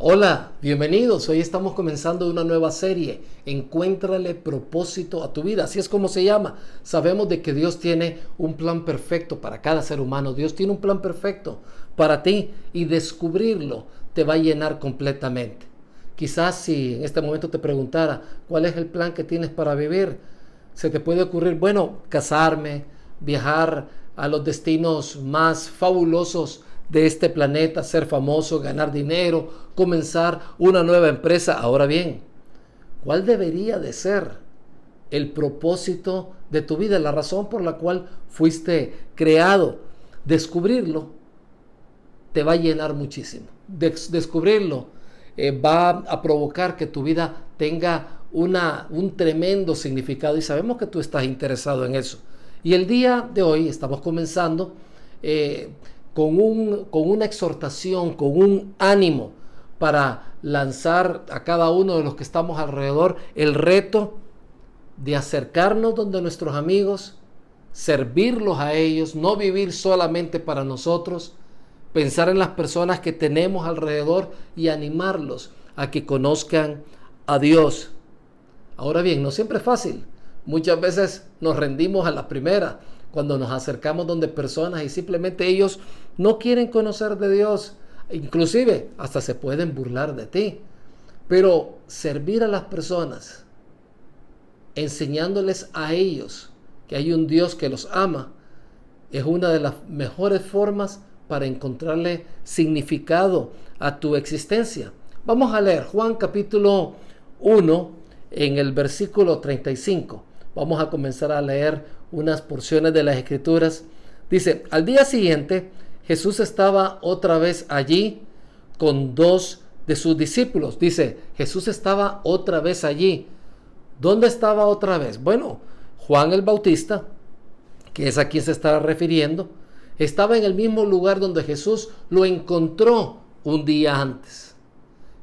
Hola, bienvenidos. Hoy estamos comenzando una nueva serie. Encuéntrale propósito a tu vida. Así es como se llama. Sabemos de que Dios tiene un plan perfecto para cada ser humano. Dios tiene un plan perfecto para ti y descubrirlo te va a llenar completamente. Quizás si en este momento te preguntara cuál es el plan que tienes para vivir, se te puede ocurrir, bueno, casarme, viajar a los destinos más fabulosos de este planeta, ser famoso, ganar dinero, comenzar una nueva empresa. Ahora bien, ¿cuál debería de ser el propósito de tu vida? La razón por la cual fuiste creado. Descubrirlo te va a llenar muchísimo. Descubrirlo va a provocar que tu vida tenga un tremendo significado y sabemos que tú estás interesado en eso. Y el día de hoy estamos comenzando con una exhortación, con un ánimo para lanzar a cada uno de los que estamos alrededor el reto de acercarnos donde nuestros amigos, servirlos a ellos, no vivir solamente para nosotros, pensar en las personas que tenemos alrededor y animarlos a que conozcan a Dios. Ahora bien, no siempre es fácil. Muchas veces nos rendimos a la primera cuando nos acercamos donde personas y simplemente ellos no quieren conocer de Dios. Inclusive hasta se pueden burlar de ti. Pero servir a las personas, enseñándoles a ellos que hay un Dios que los ama, es una de las mejores formas para encontrarle significado a tu existencia. Vamos a leer Juan capítulo 1 en el versículo 35. Vamos a comenzar a leer unas porciones de las Escrituras. Dice, al día siguiente Jesús estaba otra vez allí con dos de sus discípulos. Dice, Jesús estaba otra vez allí. ¿Dónde estaba otra vez? Bueno, Juan el Bautista, que es a quien se está refiriendo, estaba en el mismo lugar donde Jesús lo encontró un día antes.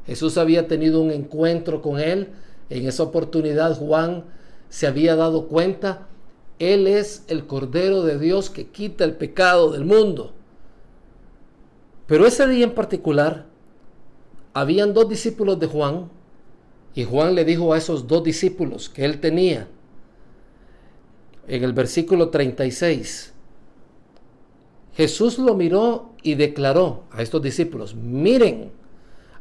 Jesús había tenido un encuentro con él. En esa oportunidad Juan se había dado cuenta, Él es el Cordero de Dios que quita el pecado del mundo. Pero ese día en particular, habían dos discípulos de Juan, y Juan le dijo a esos dos discípulos que él tenía, en el versículo 36, Jesús lo miró y declaró a estos discípulos, miren,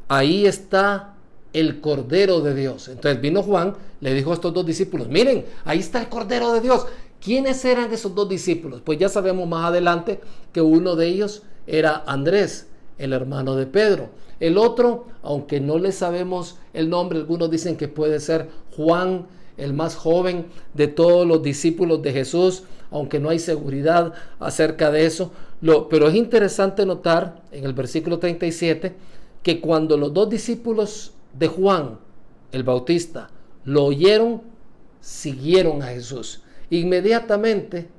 ahí está el Cordero de Dios. Entonces vino Juan, le dijo a estos dos discípulos, miren, ahí está el Cordero de Dios. ¿Quiénes eran esos dos discípulos? Pues ya sabemos más adelante que uno de ellos era Andrés, el hermano de Pedro. El otro, aunque no le sabemos el nombre, algunos dicen que puede ser Juan, el más joven de todos los discípulos de Jesús, aunque no hay seguridad acerca de eso. Pero es interesante notar en el versículo 37 que cuando los dos discípulos de Juan el Bautista lo oyeron, siguieron a Jesús. Inmediatamente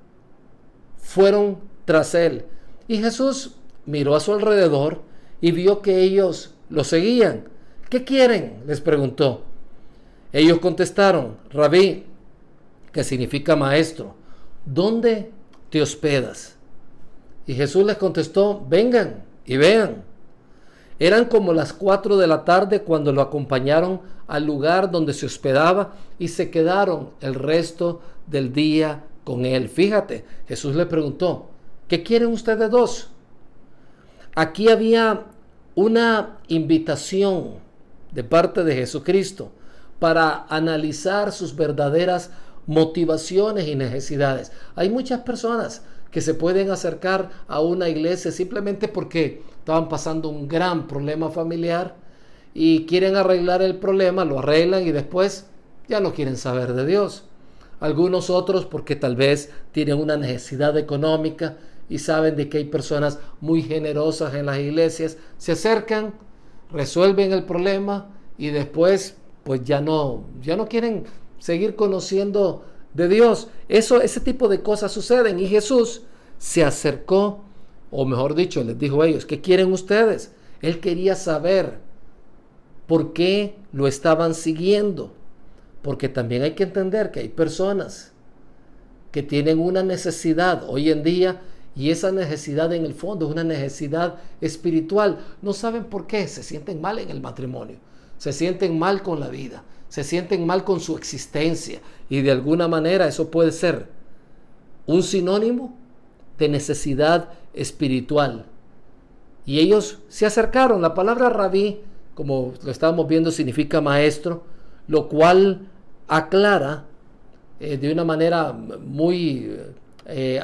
fueron tras él. Y Jesús miró a su alrededor y vio que ellos lo seguían. ¿Qué quieren?, les preguntó. Ellos contestaron, Rabí, que significa maestro, ¿dónde te hospedas? Y Jesús les contestó, vengan y vean. Eran como las 4 de la tarde cuando lo acompañaron al lugar donde se hospedaba y se quedaron el resto del día con él. Fíjate, Jesús le preguntó, ¿qué quieren ustedes dos? Aquí había una invitación de parte de Jesucristo para analizar sus verdaderas motivaciones y necesidades. Hay muchas personas que se pueden acercar a una iglesia simplemente porque estaban pasando un gran problema familiar y quieren arreglar el problema, lo arreglan y después ya no quieren saber de Dios. Algunos otros porque tal vez tienen una necesidad económica y saben de que hay personas muy generosas en las iglesias, se acercan, resuelven el problema y después pues ya no quieren seguir conociendo de Dios. Ese tipo de cosas suceden y Jesús se acercó, o mejor dicho, les dijo a ellos, ¿qué quieren ustedes? Él quería saber por qué lo estaban siguiendo, porque también hay que entender que hay personas que tienen una necesidad hoy en día Y esa necesidad en el fondo es una necesidad espiritual. No saben por qué, se sienten mal en el matrimonio, se sienten mal con la vida, se sienten mal con su existencia. Y de alguna manera eso puede ser un sinónimo de necesidad espiritual. Y ellos se acercaron. La palabra rabí, como lo estábamos viendo, significa maestro, lo cual aclara de una manera muy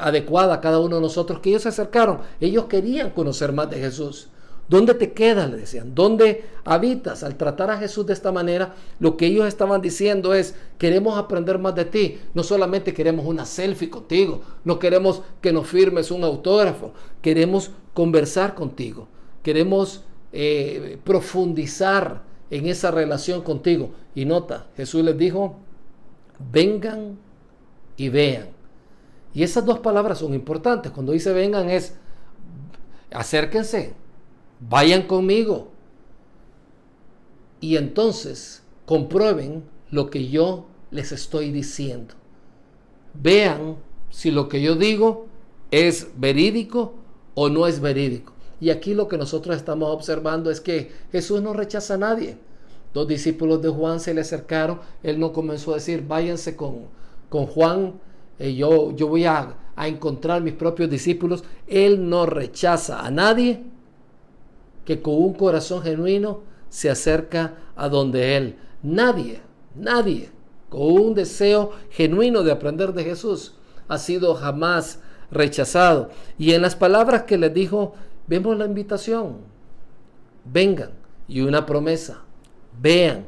adecuada a cada uno de nosotros que ellos se acercaron. Ellos querían conocer más de Jesús. ¿Dónde te quedas?, le decían. ¿Dónde habitas? Al tratar a Jesús de esta manera, lo que ellos estaban diciendo es: queremos aprender más de ti. No solamente queremos una selfie contigo, no queremos que nos firmes un autógrafo, queremos conversar contigo, queremos profundizar en esa relación contigo. Y nota, Jesús les dijo: vengan y vean. Y esas dos palabras son importantes. Cuando dice vengan es: acérquense, vayan conmigo, y entonces comprueben lo que yo les estoy diciendo. Vean si lo que yo digo es verídico o no es verídico. Y aquí lo que nosotros estamos observando es que Jesús no rechaza a nadie. Dos discípulos de Juan se le acercaron. Él no comenzó a decir: váyanse con Juan, yo voy a encontrar mis propios discípulos. Él no rechaza a nadie que con un corazón genuino se acerca a donde Él. Nadie con un deseo genuino de aprender de Jesús ha sido jamás rechazado. Y en las palabras que les dijo, vemos la invitación: vengan, y una promesa: vean.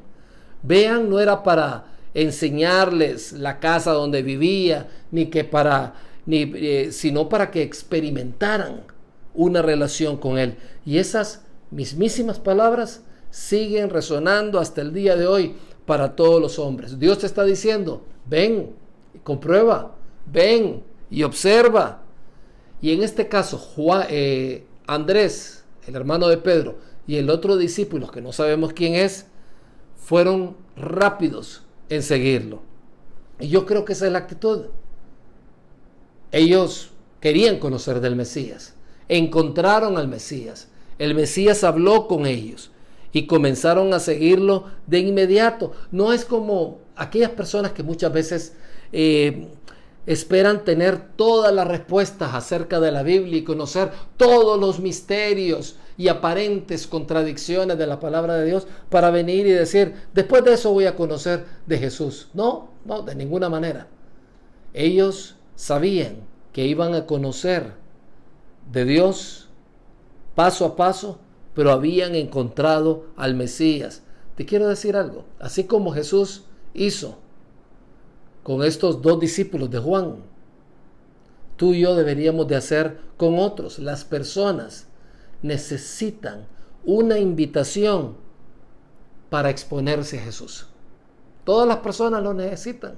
Vean no era para enseñarles la casa donde vivía, sino para que experimentaran una relación con Él. Y esas mismísimas palabras siguen resonando hasta el día de hoy para todos los hombres. Dios te está diciendo: ven y comprueba, ven y observa. Y en este caso, Andrés, el hermano de Pedro, y el otro discípulo, que no sabemos quién es, fueron rápidos en seguirlo. Y yo creo que esa es la actitud. Ellos querían conocer del Mesías, encontraron al Mesías, el Mesías habló con ellos y comenzaron a seguirlo de inmediato. No es como aquellas personas que muchas veces esperan tener todas las respuestas acerca de la Biblia y conocer todos los misterios y aparentes contradicciones de la palabra de Dios para venir y decir: después de eso voy a conocer de Jesús. No, de ninguna manera. Ellos sabían que iban a conocer de Dios paso a paso, pero habían encontrado al Mesías. Te quiero decir algo: así como Jesús hizo con estos dos discípulos de Juan, tú y yo deberíamos de hacer con otros. Las personas necesitan una invitación para exponerse a Jesús. Todas las personas lo necesitan.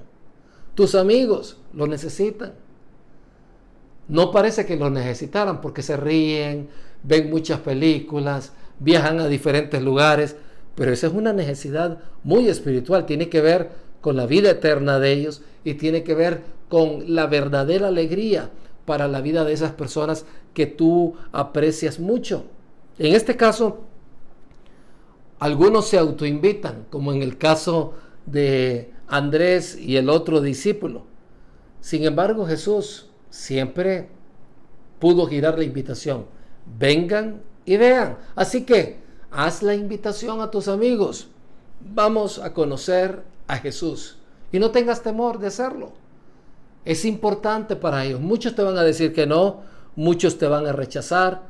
Tus amigos lo necesitan. No parece que lo necesitaran porque se ríen, ven muchas películas, viajan a diferentes lugares, pero esa es una necesidad muy espiritual. Tiene que ver con la vida eterna de ellos y tiene que ver con la verdadera alegría para la vida de esas personas que tú aprecias mucho. En este caso, algunos se autoinvitan, como en el caso de Andrés y el otro discípulo. Sin embargo, Jesús siempre pudo girar la invitación: vengan y vean. Así que haz la invitación a tus amigos: vamos a conocer a Jesús, y no tengas temor de hacerlo. Es importante para ellos. Muchos te van a decir que no, muchos te van a rechazar,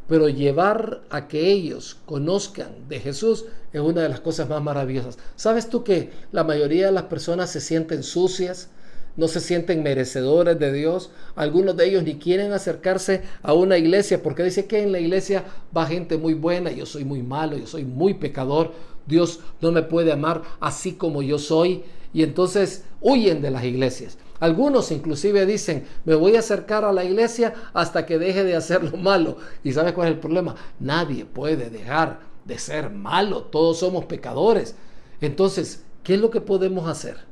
pero llevar a que ellos conozcan de Jesús es una de las cosas más maravillosas. ¿Sabes tú que la mayoría de las personas se sienten sucias? No se sienten merecedores de Dios. Algunos de ellos ni quieren acercarse a una iglesia porque dicen que en la iglesia va gente muy buena. Yo soy muy malo, yo soy muy pecador. Dios no me puede amar así como yo soy. Y entonces huyen de las iglesias. Algunos inclusive dicen: me voy a acercar a la iglesia hasta que deje de hacer lo malo. ¿Y sabes cuál es el problema? Nadie puede dejar de ser malo. Todos somos pecadores. Entonces, ¿qué es lo que podemos hacer?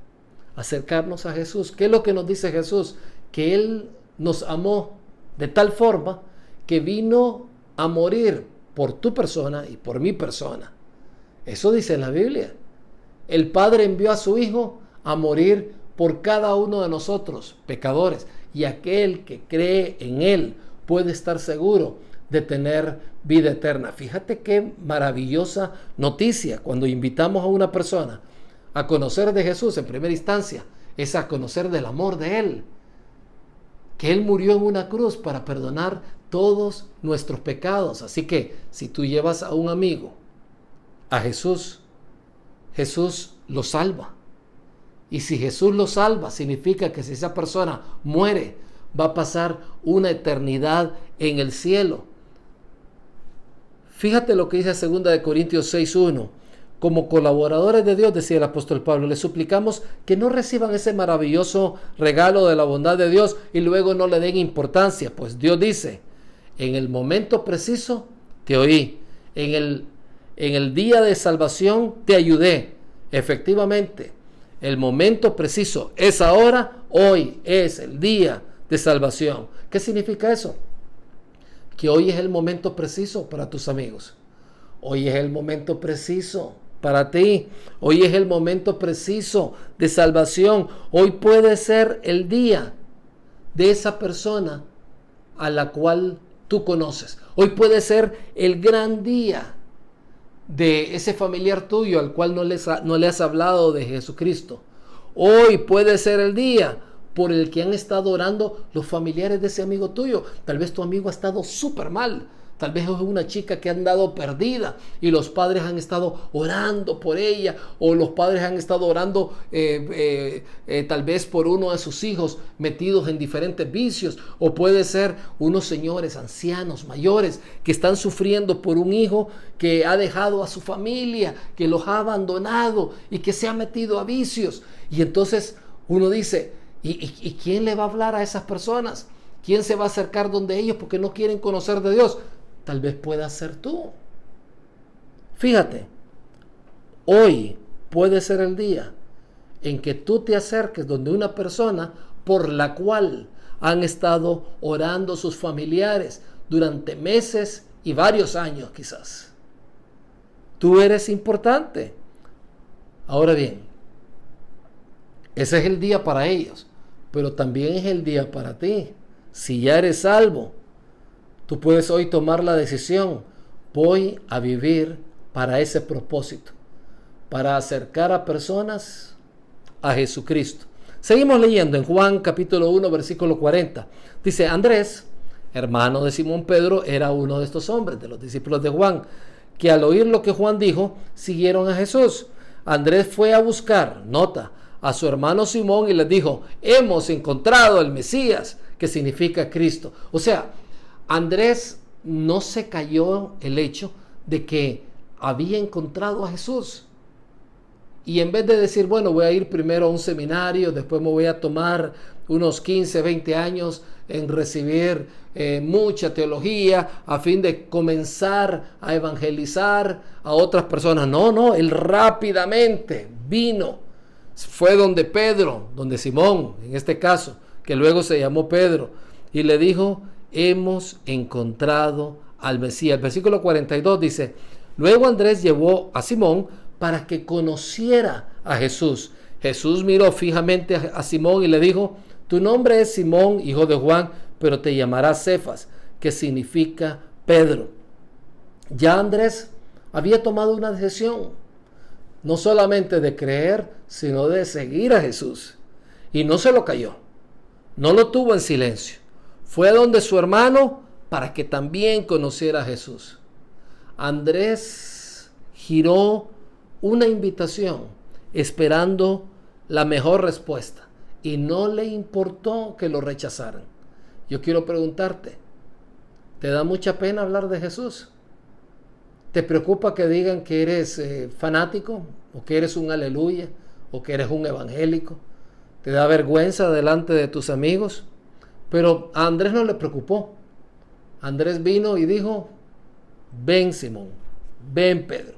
Acercarnos a Jesús. ¿Qué es lo que nos dice Jesús? Que Él nos amó de tal forma que vino a morir por tu persona y por mi persona. Eso dice la Biblia. El Padre envió a su Hijo a morir por cada uno de nosotros, pecadores, y aquel que cree en Él puede estar seguro de tener vida eterna. Fíjate qué maravillosa noticia cuando invitamos a una persona a conocer de Jesús en primera instancia, es a conocer del amor de Él, que Él murió en una cruz para perdonar todos nuestros pecados. Así que si tú llevas a un amigo a Jesús, Jesús lo salva. Y si Jesús lo salva, significa que si esa persona muere, va a pasar una eternidad en el cielo. Fíjate lo que dice 2 Corintios 6:1. Como colaboradores de Dios, decía el apóstol Pablo, les suplicamos que no reciban ese maravilloso regalo de la bondad de Dios y luego no le den importancia, pues Dios dice, en el momento preciso te oí, en el día de salvación te ayudé. Efectivamente, el momento preciso es ahora, hoy es el día de salvación. ¿Qué significa eso? Que hoy es el momento preciso para tus amigos. Hoy es el momento preciso para ti. Hoy es el momento preciso de salvación. Hoy puede ser el día de esa persona a la cual tú conoces. Hoy puede ser el gran día de ese familiar tuyo al cual no le has hablado de Jesucristo. Hoy puede ser el día por el que han estado orando los familiares de ese amigo tuyo. Tal vez tu amigo ha estado súper mal. Tal vez es una chica que ha andado perdida y los padres han estado orando por ella, o los padres han estado orando tal vez por uno de sus hijos metidos en diferentes vicios, o puede ser unos señores ancianos, mayores, que están sufriendo por un hijo que ha dejado a su familia, que los ha abandonado y que se ha metido a vicios. Y entonces uno dice, ¿y quién le va a hablar a esas personas? ¿Quién se va a acercar donde ellos porque no quieren conocer de Dios? Tal vez pueda ser tú. Fíjate, hoy puede ser el día en que tú te acerques donde una persona por la cual han estado orando sus familiares durante meses y varios años quizás. Tú eres importante. Ahora bien, ese es el día para ellos, pero también es el día para ti. Si ya eres salvo, tú puedes hoy tomar la decisión, voy a vivir para ese propósito, para acercar a personas a Jesucristo. Seguimos leyendo en Juan capítulo 1, versículo 40. Dice, Andrés, hermano de Simón Pedro, era uno de estos hombres, de los discípulos de Juan, que al oír lo que Juan dijo, siguieron a Jesús. Andrés fue a buscar, nota, a su hermano Simón y les dijo, hemos encontrado al Mesías, que significa Cristo. O sea, Andrés no se cayó el hecho de que había encontrado a Jesús. Y en vez de decir, bueno, voy a ir primero a un seminario, después me voy a tomar unos 15, 20 años en recibir mucha teología a fin de comenzar a evangelizar a otras personas. No, él rápidamente vino. Fue donde Pedro, donde Simón, en este caso, que luego se llamó Pedro, y le dijo, hemos encontrado al Mesías. El versículo 42 dice, luego Andrés llevó a Simón para que conociera a Jesús. Jesús miró fijamente a Simón y le dijo, tu nombre es Simón, hijo de Juan, pero te llamarás Cefas, que significa Pedro. Ya Andrés había tomado una decisión, no solamente de creer, sino de seguir a Jesús. Y no se lo cayó, no lo tuvo en silencio. Fue donde su hermano para que también conociera a Jesús. Andrés giró una invitación esperando la mejor respuesta y no le importó que lo rechazaran. Yo quiero preguntarte, ¿te da mucha pena hablar de Jesús? ¿Te preocupa que digan que eres fanático o que eres un aleluya o que eres un evangélico? ¿Te da vergüenza delante de tus amigos? Pero a Andrés no le preocupó. Andrés vino y dijo, ven Simón, ven Pedro.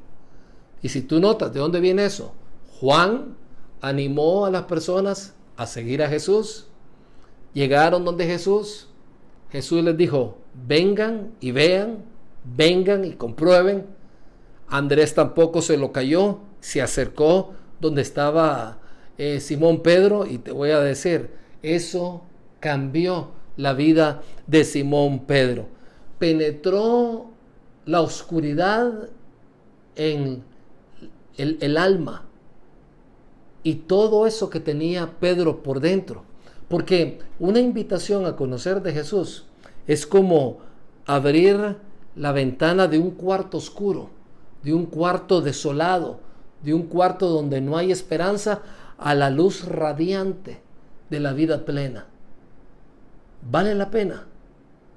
Y si tú notas de dónde viene eso, Juan animó a las personas a seguir a Jesús. Llegaron donde Jesús Jesús les dijo, vengan y vean, vengan y comprueben. Andrés tampoco se lo cayó, se acercó donde estaba Simón Pedro, y te voy a decir, eso cambió la vida de Simón Pedro. Penetró la oscuridad en el alma y todo eso que tenía Pedro por dentro. Porque una invitación a conocer de Jesús es como abrir la ventana de un cuarto oscuro, de un cuarto desolado, de un cuarto donde no hay esperanza, a la luz radiante de la vida plena. Vale la pena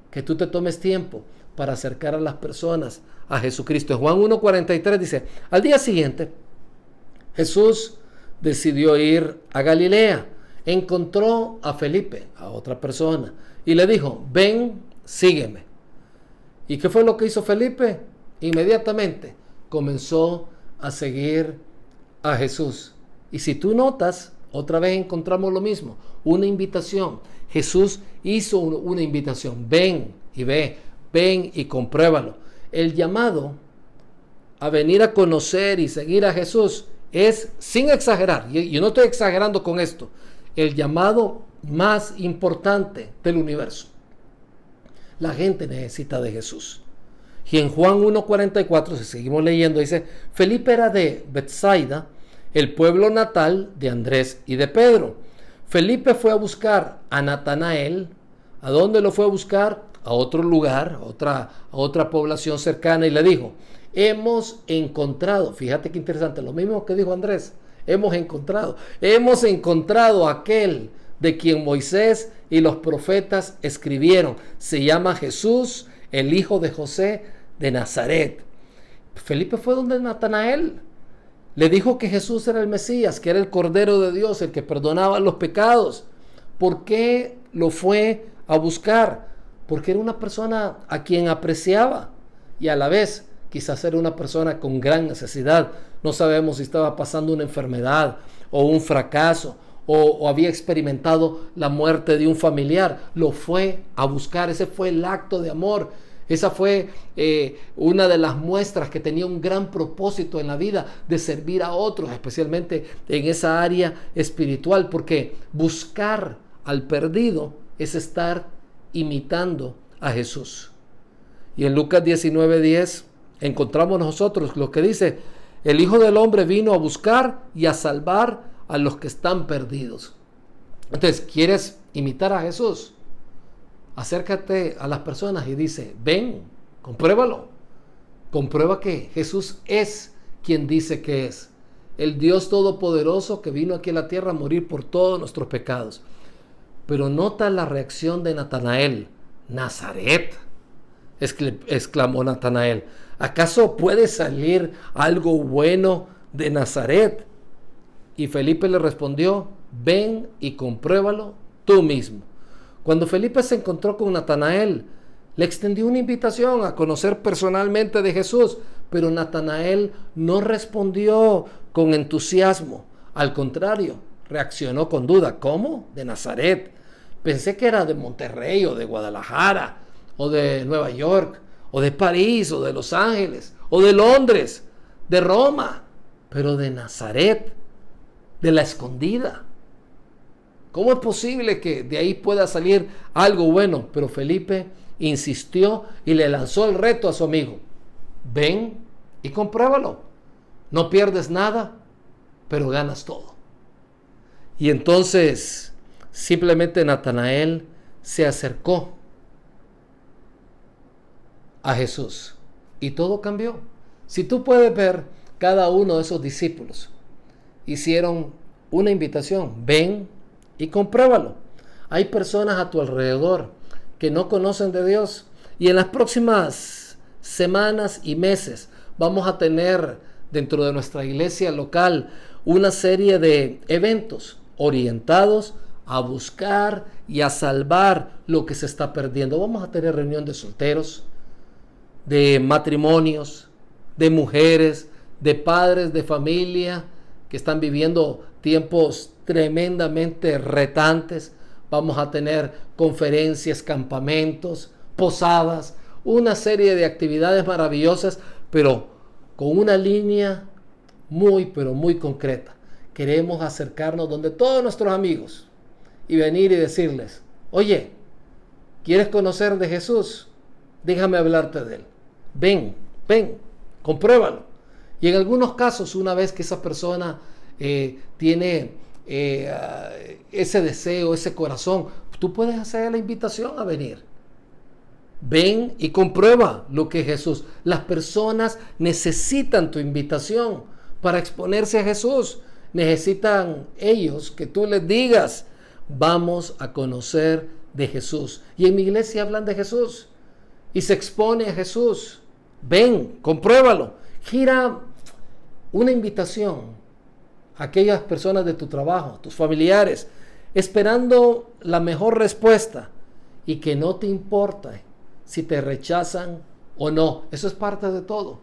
que tú te tomes tiempo para acercar a las personas a Jesucristo. Juan 1:43 dice, al día siguiente Jesús decidió ir a Galilea. Encontró a Felipe, a otra persona, y le dijo, ven, sígueme. ¿Y qué fue lo que hizo Felipe? Inmediatamente comenzó a seguir a Jesús. Y si tú notas, otra vez encontramos lo mismo, una invitación. Jesús hizo una invitación, ven y ve, ven y compruébalo. El llamado a venir a conocer y seguir a Jesús es, sin exagerar, y yo no estoy exagerando con esto, el llamado más importante del universo. La gente necesita de Jesús. Y en Juan 1:44, si seguimos leyendo, dice, Felipe era de Betsaida, el pueblo natal de Andrés y de Pedro. Felipe fue a buscar a Natanael. ¿A dónde lo fue a buscar? A otro lugar, a otra población cercana, y le dijo, hemos encontrado, fíjate qué interesante, lo mismo que dijo Andrés, hemos encontrado a aquel de quien Moisés y los profetas escribieron. Se llama Jesús, el hijo de José de Nazaret. Felipe fue donde Natanael. Le dijo que Jesús era el Mesías, que era el Cordero de Dios, el que perdonaba los pecados. ¿Por qué lo fue a buscar? Porque era una persona a quien apreciaba y a la vez quizás era una persona con gran necesidad. No sabemos si estaba pasando una enfermedad o un fracaso o había experimentado la muerte de un familiar. Lo fue a buscar. Ese fue el acto de amor. Esa fue una de las muestras que tenía un gran propósito en la vida, de servir a otros, especialmente en esa área espiritual, porque buscar al perdido es estar imitando a Jesús. Y en Lucas 19:10 encontramos nosotros lo que dice, el Hijo del Hombre vino a buscar y a salvar a los que están perdidos. Entonces, ¿quieres imitar a Jesús? Acércate a las personas y dice, ven, compruébalo. Comprueba que Jesús es quien dice que es. El Dios Todopoderoso que vino aquí a la tierra a morir por todos nuestros pecados. Pero nota la reacción de Natanael. Nazaret, exclamó Natanael. ¿Acaso puede salir algo bueno de Nazaret? Y Felipe le respondió, ven y compruébalo tú mismo. Cuando Felipe se encontró con Natanael, le extendió una invitación a conocer personalmente de Jesús, pero Natanael no respondió con entusiasmo. Al contrario, reaccionó con duda. ¿Cómo? ¿De Nazaret? Pensé que era de Monterrey o de Guadalajara o de Nueva York o de París o de Los Ángeles o de Londres, de Roma, pero de Nazaret, de la Escondida. ¿Cómo es posible que de ahí pueda salir algo bueno? Pero Felipe insistió y le lanzó el reto a su amigo. Ven y compruébalo. No pierdes nada, pero ganas todo. Y entonces simplemente Natanael se acercó a Jesús y todo cambió. Si tú puedes ver, cada uno de esos discípulos hicieron una invitación. Ven y compruébalo. Hay personas a tu alrededor que no conocen de Dios, y en las próximas semanas y meses vamos a tener dentro de nuestra iglesia local una serie de eventos orientados a buscar y a salvar lo que se está perdiendo. Vamos a tener reunión de solteros, de matrimonios, de mujeres, de padres de familia que están viviendo tiempos tremendamente retantes. vamos a tener conferencias, campamentos, posadas, una serie de actividades maravillosas, pero con una línea muy, pero muy concreta. Queremos acercarnos donde todos nuestros amigos y venir y decirles, oye, ¿quieres conocer de Jesús? Déjame hablarte de Él. Ven, compruébalo. Y en algunos casos, una vez que esa persona tiene ese deseo, ese corazón, tú puedes hacer la invitación a venir. Ven y comprueba lo que es Jesús. Las personas necesitan tu invitación para exponerse a Jesús. Necesitan ellos que tú les digas, vamos a conocer de Jesús. Y en mi iglesia hablan de Jesús y se expone a Jesús. Ven, compruébalo. Gira una invitación a aquellas personas de tu trabajo, tus familiares, esperando la mejor respuesta y que no te importa si te rechazan o no. Eso es parte de todo.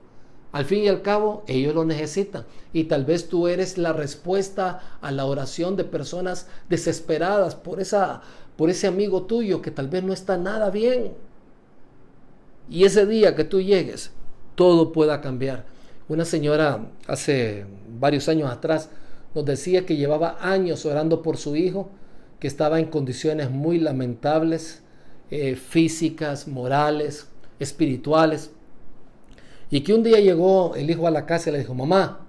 Al fin y al cabo, ellos lo necesitan. Y tal vez tú eres la respuesta a la oración de personas desesperadas por ese amigo tuyo que tal vez no está nada bien. Y ese día que tú llegues, todo pueda cambiar. Una señora hace varios años atrás nos decía que llevaba años orando por su hijo, que estaba en condiciones muy lamentables, físicas, morales, espirituales, y que un día llegó el hijo a la casa y le dijo, mamá,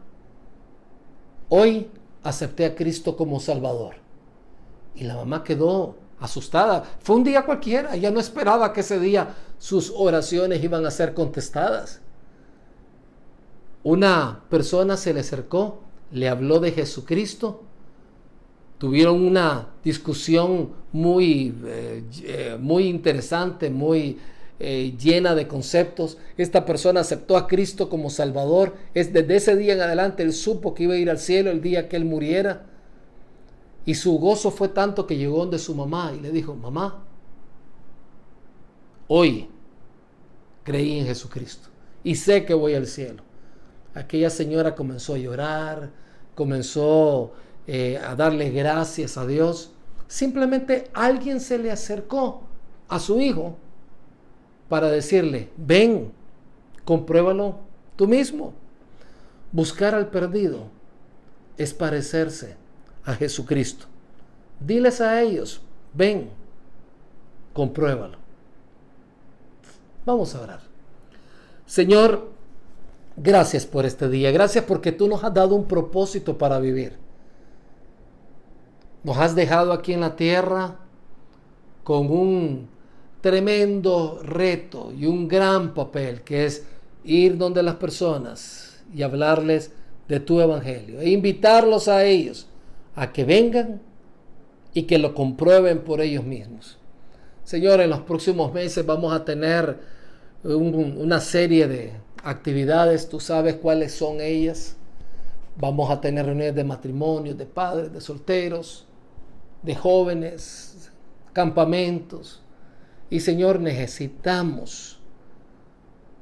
hoy acepté a Cristo como Salvador. Y la mamá quedó asustada. Fue un día cualquiera, ella no esperaba que ese día sus oraciones iban a ser contestadas. Una persona se le acercó, le habló de Jesucristo, tuvieron una discusión muy interesante, muy llena de conceptos. Esta persona aceptó a Cristo como Salvador. Desde ese día en adelante él supo que iba a ir al cielo el día que él muriera. Y su gozo fue tanto que llegó donde su mamá y le dijo, mamá, hoy creí en Jesucristo y sé que voy al cielo. Aquella señora comenzó a llorar, comenzó a darle gracias a Dios. Simplemente alguien se le acercó a su hijo para decirle, ven, compruébalo tú mismo. Buscar al perdido es parecerse a Jesucristo. Diles a ellos, ven, compruébalo. Vamos a orar. Señor, gracias por este día. Gracias porque tú nos has dado un propósito para vivir. Nos has dejado aquí en la tierra con un tremendo reto y un gran papel, que es ir donde las personas y hablarles de tu evangelio e invitarlos a ellos a que vengan y que lo comprueben por ellos mismos. Señor, en los próximos meses vamos a tener una serie de actividades, tú sabes cuáles son ellas. Vamos a tener reuniones de matrimonios, de padres, de solteros, de jóvenes, campamentos. Y Señor, necesitamos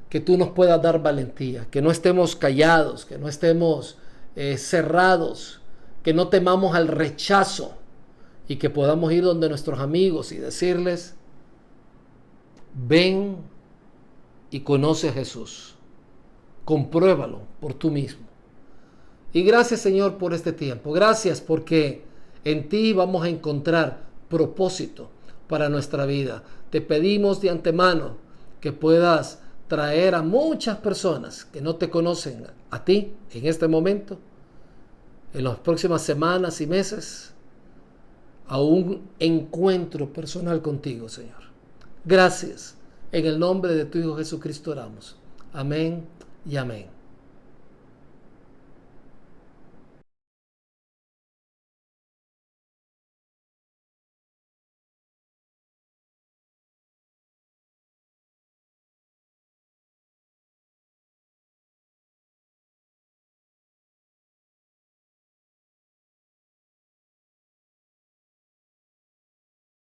que tú nos puedas dar valentía, que no estemos callados, que no estemos cerrados, que no temamos al rechazo y que podamos ir donde nuestros amigos y decirles, ven y conoce a Jesús, compruébalo por tú mismo. Y gracias, Señor, por este tiempo. Gracias porque en ti vamos a encontrar propósito para nuestra vida. Te pedimos de antemano que puedas traer a muchas personas que no te conocen a ti en este momento, en las próximas semanas y meses, a un encuentro personal contigo, Señor. Gracias. En el nombre de tu Hijo Jesucristo oramos. Amén y amén.